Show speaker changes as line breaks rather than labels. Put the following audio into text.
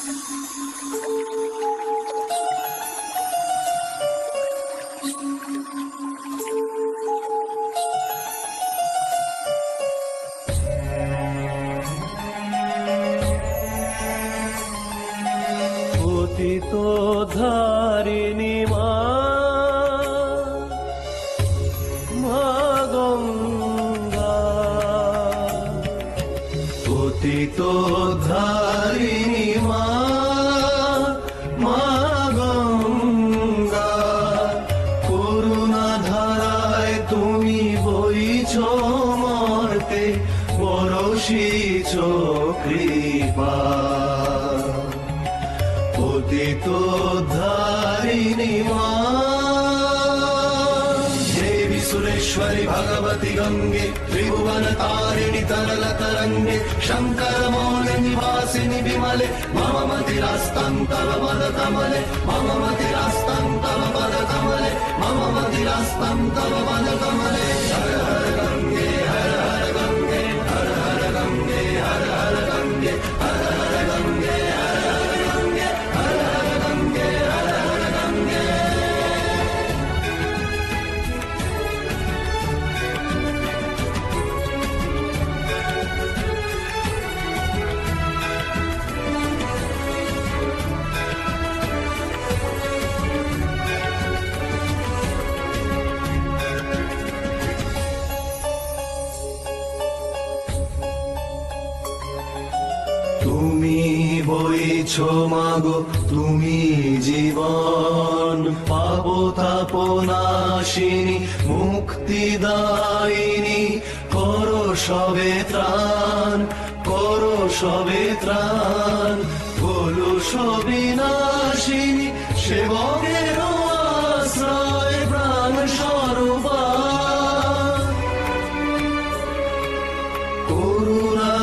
পতিত ধারিণী মা, মা গঙ্গা, পতিত ধারিণী মা, মা গঙ্গা, করুণা ধারায় তুমি বইছ মর্তে, বরশিছ কৃপা। পতিত ধারিণী মা, দেবী সুরেশ্বরী ভগবতী গঙ্গে, ত্রিভুवन तारिणी तरल तरंगे, शंकर मौल निवासिनी विमले, मम मतिरास्तं तव पद कमले, मम मतिरास्तं तव पद कमले, मम मतिरास्तं तव पद कमले। हर हर गंगे हर हर गंगे, हर हर गंगे हर हर गंगे, हर हर गंगे हर हर गंगे, हर हर गंगे हर हर गंगे। তুমি বইছ মাগো তুমি জীবন, পাপতাপনাশিনী মুক্তিদায়িনী, করো সবে ত্রাণ, করো সবে ত্রাণ, বলো সবিনাশিনী, সেবকের আশ্রয় প্রাণ স্বরূপা। করুণা